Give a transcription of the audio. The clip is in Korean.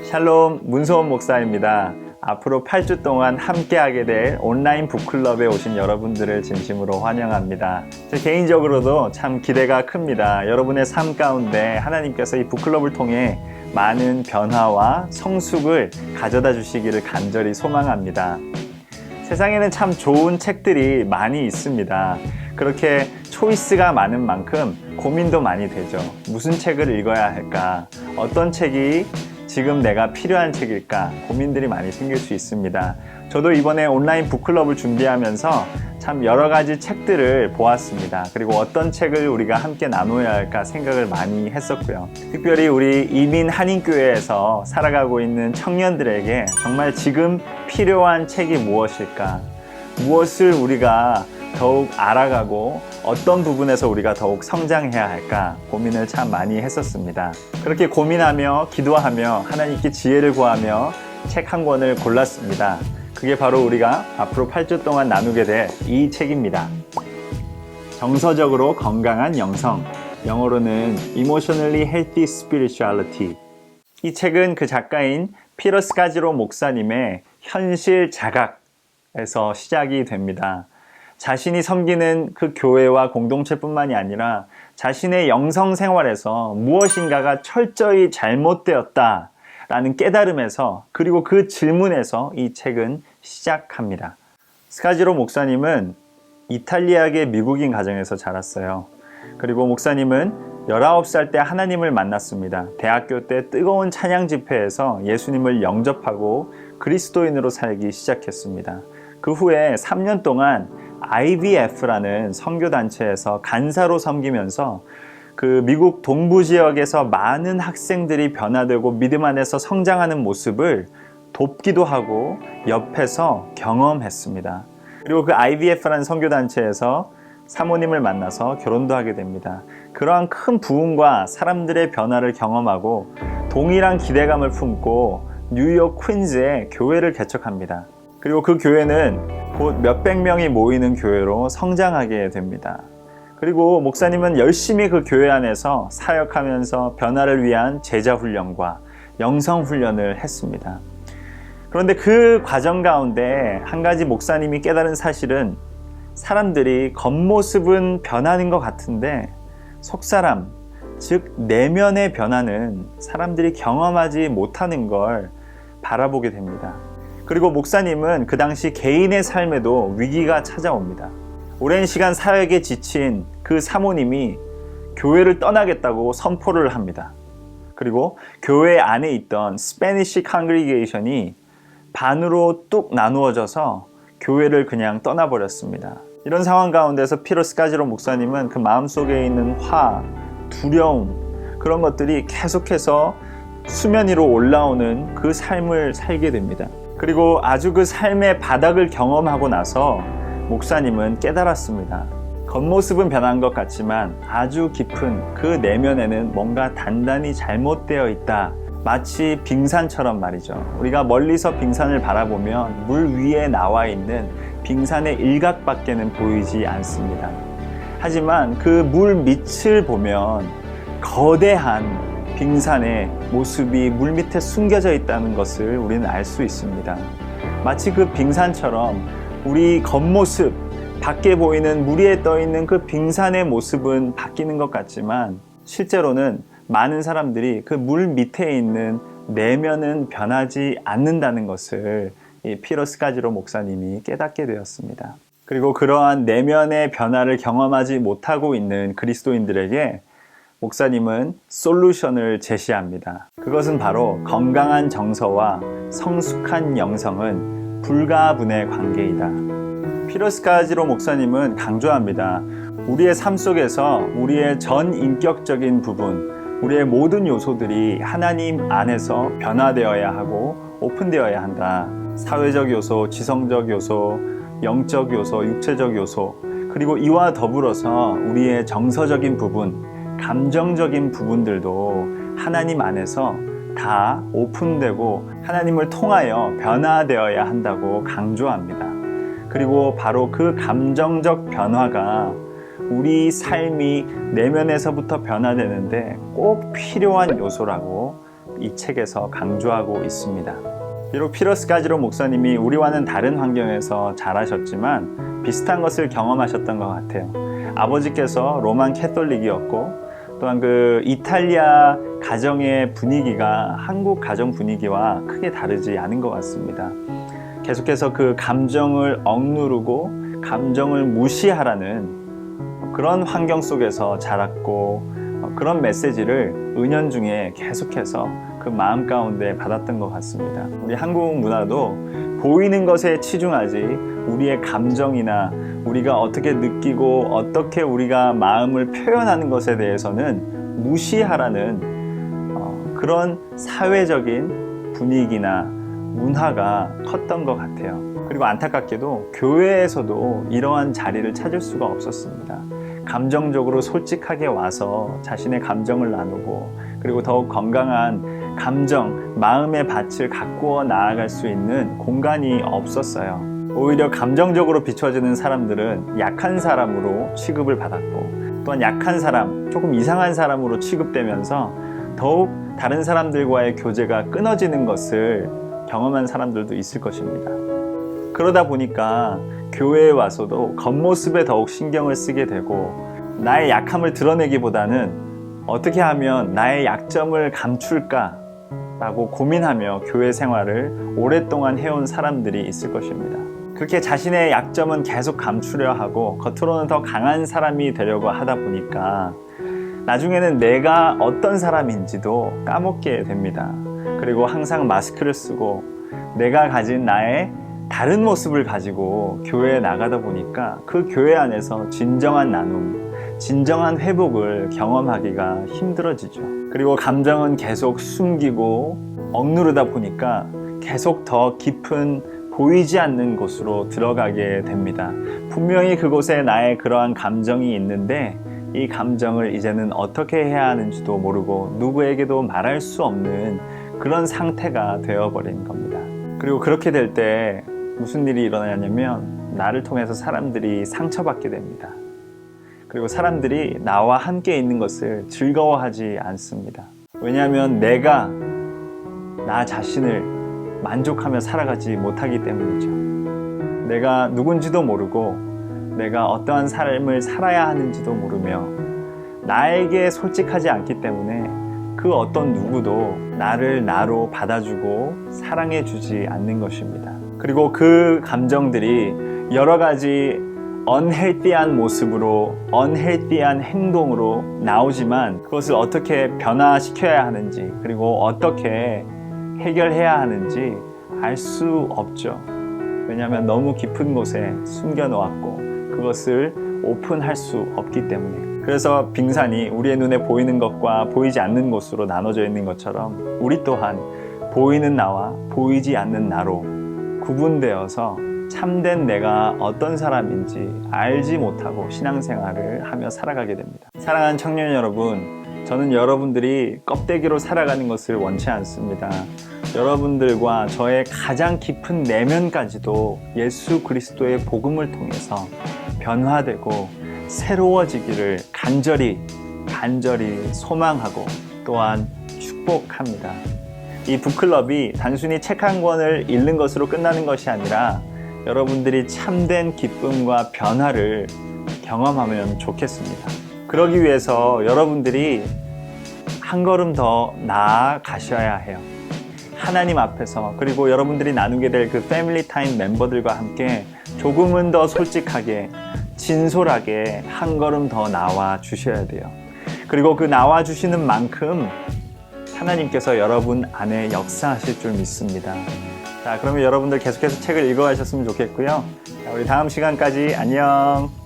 샬롬, 문소원 목사입니다. 앞으로 8주 동안 함께하게 될 온라인 북클럽에 오신 여러분들을 진심으로 환영합니다. 제 개인적으로도 참 기대가 큽니다. 여러분의 삶 가운데 하나님께서 이 북클럽을 통해 많은 변화와 성숙을 가져다 주시기를 간절히 소망합니다. 세상에는 참 좋은 책들이 많이 있습니다. 그렇게 초이스가 많은 만큼 고민도 많이 되죠. 무슨 책을 읽어야 할까? 어떤 책이 지금 내가 필요한 책일까? 고민들이 많이 생길 수 있습니다. 저도 이번에 온라인 북클럽을 준비하면서 참 여러 가지 책들을 보았습니다. 그리고 어떤 책을 우리가 함께 나눠야 할까 생각을 많이 했었고요. 특별히 우리 이민 한인교회에서 살아가고 있는 청년들에게 정말 지금 필요한 책이 무엇일까? 무엇을 우리가 더욱 알아가고 어떤 부분에서 우리가 더욱 성장해야 할까 고민을 참 많이 했었습니다. 그렇게 고민하며 기도하며 하나님께 지혜를 구하며 책 한 권을 골랐습니다. 그게 바로 우리가 앞으로 8주 동안 나누게 될 이 책입니다. 정서적으로 건강한 영성, 영어로는 Emotionally Healthy Spirituality. 이 책은 그 작가인 피터 스카지로 목사님의 현실 자각에서 시작이 됩니다. 자신이 섬기는 그 교회와 공동체뿐만이 아니라 자신의 영성 생활에서 무엇인가가 철저히 잘못되었다 라는 깨달음에서, 그리고 그 질문에서 이 책은 시작합니다. 스카지로 목사님은 이탈리아계 미국인 가정에서 자랐어요. 그리고 목사님은 19살 때 하나님을 만났습니다. 대학교 때 뜨거운 찬양 집회에서 예수님을 영접하고 그리스도인으로 살기 시작했습니다. 그 후에 3년 동안 IVF라는 선교단체에서 간사로 섬기면서 그 미국 동부 지역에서 많은 학생들이 변화되고 믿음 안에서 성장하는 모습을 돕기도 하고 옆에서 경험했습니다. 그리고 그 IVF라는 선교단체에서 사모님을 만나서 결혼도 하게 됩니다. 그러한 큰 부흥과 사람들의 변화를 경험하고 동일한 기대감을 품고 뉴욕 퀸즈에 교회를 개척합니다. 그리고 그 교회는 곧 몇백 명이 모이는 교회로 성장하게 됩니다. 그리고 목사님은 열심히 그 교회 안에서 사역하면서 변화를 위한 제자 훈련과 영성 훈련을 했습니다. 그런데 그 과정 가운데 한 가지 목사님이 깨달은 사실은 사람들이 겉모습은 변하는 것 같은데 속사람, 즉 내면의 변화는 사람들이 경험하지 못하는 걸 바라보게 됩니다. 그리고 목사님은 그 당시 개인의 삶에도 위기가 찾아옵니다. 오랜 시간 사역에 지친 그 사모님이 교회를 떠나겠다고 선포를 합니다. 그리고 교회 안에 있던 스페니시 컨그리게이션이 반으로 뚝 나누어져서 교회를 그냥 떠나버렸습니다. 이런 상황 가운데서 피터 스카지로 목사님은 그 마음속에 있는 화, 두려움, 그런 것들이 계속해서 수면 위로 올라오는 그 삶을 살게 됩니다. 그리고 아주 그 삶의 바닥을 경험하고 나서 목사님은 깨달았습니다. 겉모습은 변한 것 같지만 아주 깊은 그 내면에는 뭔가 단단히 잘못되어 있다. 마치 빙산처럼 말이죠. 우리가 멀리서 빙산을 바라보면 물 위에 나와 있는 빙산의 일각밖에는 보이지 않습니다. 하지만 그 물 밑을 보면 거대한 빙산의 모습이 물 밑에 숨겨져 있다는 것을 우리는 알 수 있습니다. 마치 그 빙산처럼 우리 겉모습, 밖에 보이는 물 위에 떠 있는 그 빙산의 모습은 바뀌는 것 같지만 실제로는 많은 사람들이 그 물 밑에 있는 내면은 변하지 않는다는 것을 이 피터 스카지로 목사님이 깨닫게 되었습니다. 그리고 그러한 내면의 변화를 경험하지 못하고 있는 그리스도인들에게 목사님은 솔루션을 제시합니다. 그것은 바로 건강한 정서와 성숙한 영성은 불가분의 관계이다. 피터 스카지로 목사님은 강조합니다. 우리의 삶 속에서 우리의 전 인격적인 부분, 우리의 모든 요소들이 하나님 안에서 변화되어야 하고 오픈되어야 한다. 사회적 요소, 지성적 요소, 영적 요소, 육체적 요소, 그리고 이와 더불어서 우리의 정서적인 부분, 감정적인 부분들도 하나님 안에서 다 오픈되고 하나님을 통하여 변화되어야 한다고 강조합니다. 그리고 바로 그 감정적 변화가 우리 삶이 내면에서부터 변화되는데 꼭 필요한 요소라고 이 책에서 강조하고 있습니다. 비록 피러스 가지로 목사님이 우리와는 다른 환경에서 자라셨지만 비슷한 것을 경험하셨던 것 같아요. 아버지께서 로만 캐톨릭이었고 또한 그 이탈리아 가정의 분위기가 한국 가정 분위기와 크게 다르지 않은 것 같습니다. 계속해서 그 감정을 억누르고 감정을 무시하라는 그런 환경 속에서 자랐고 그런 메시지를 은연중에 계속해서 그 마음 가운데 받았던 것 같습니다. 우리 한국 문화도 보이는 것에 치중하지 우리의 감정이나 우리가 어떻게 느끼고 어떻게 우리가 마음을 표현하는 것에 대해서는 무시하라는 그런 사회적인 분위기나 문화가 컸던 것 같아요. 그리고 안타깝게도 교회에서도 이러한 자리를 찾을 수가 없었습니다. 감정적으로 솔직하게 와서 자신의 감정을 나누고 그리고 더욱 건강한 감정, 마음의 밭을 가꾸어 나아갈 수 있는 공간이 없었어요. 오히려 감정적으로 비춰지는 사람들은 약한 사람으로 취급을 받았고 또한 약한 사람, 조금 이상한 사람으로 취급되면서 더욱 다른 사람들과의 교제가 끊어지는 것을 경험한 사람들도 있을 것입니다. 그러다 보니까 교회에 와서도 겉모습에 더욱 신경을 쓰게 되고 나의 약함을 드러내기보다는 어떻게 하면 나의 약점을 감출까 라고 고민하며 교회 생활을 오랫동안 해온 사람들이 있을 것입니다. 그렇게 자신의 약점은 계속 감추려 하고 겉으로는 더 강한 사람이 되려고 하다 보니까 나중에는 내가 어떤 사람인지도 까먹게 됩니다. 그리고 항상 마스크를 쓰고 내가 가진 나의 다른 모습을 가지고 교회에 나가다 보니까 그 교회 안에서 진정한 나눔, 진정한 회복을 경험하기가 힘들어지죠. 그리고 감정은 계속 숨기고 억누르다 보니까 계속 더 깊은 보이지 않는 곳으로 들어가게 됩니다. 분명히 그곳에 나의 그러한 감정이 있는데 이 감정을 이제는 어떻게 해야 하는지도 모르고 누구에게도 말할 수 없는 그런 상태가 되어버린 겁니다. 그리고 그렇게 될 때 무슨 일이 일어나냐면 나를 통해서 사람들이 상처받게 됩니다. 그리고 사람들이 나와 함께 있는 것을 즐거워하지 않습니다. 왜냐하면 내가 나 자신을 만족하며 살아가지 못하기 때문이죠. 내가 누군지도 모르고 내가 어떠한 삶을 살아야 하는지도 모르며 나에게 솔직하지 않기 때문에 그 어떤 누구도 나를 나로 받아주고 사랑해주지 않는 것입니다. 그리고 그 감정들이 여러 가지 unhealthy한 모습으로 unhealthy한 행동으로 나오지만 그것을 어떻게 변화시켜야 하는지 그리고 어떻게 해결해야 하는지 알 수 없죠. 왜냐하면 너무 깊은 곳에 숨겨놓았고 그것을 오픈할 수 없기 때문에. 그래서 빙산이 우리의 눈에 보이는 것과 보이지 않는 곳으로 나눠져 있는 것처럼 우리 또한 보이는 나와 보이지 않는 나로 구분되어서 참된 내가 어떤 사람인지 알지 못하고 신앙생활을 하며 살아가게 됩니다. 사랑하는 청년 여러분, 저는 여러분들이 껍데기로 살아가는 것을 원치 않습니다. 여러분들과 저의 가장 깊은 내면까지도 예수 그리스도의 복음을 통해서 변화되고 새로워지기를 간절히 소망하고 또한 축복합니다. 이 북클럽이 단순히 책 한 권을 읽는 것으로 끝나는 것이 아니라 여러분들이 참된 기쁨과 변화를 경험하면 좋겠습니다. 그러기 위해서 여러분들이 한 걸음 더 나아가셔야 해요. 하나님 앞에서 그리고 여러분들이 나누게 될 그 패밀리 타임 멤버들과 함께 조금은 더 솔직하게 진솔하게 한 걸음 더 나와 주셔야 돼요. 그리고 그 나와 주시는 만큼 하나님께서 여러분 안에 역사하실 줄 믿습니다. 자, 그러면 여러분들 계속해서 책을 읽어가셨으면 좋겠고요. 자, 우리 다음 시간까지 안녕.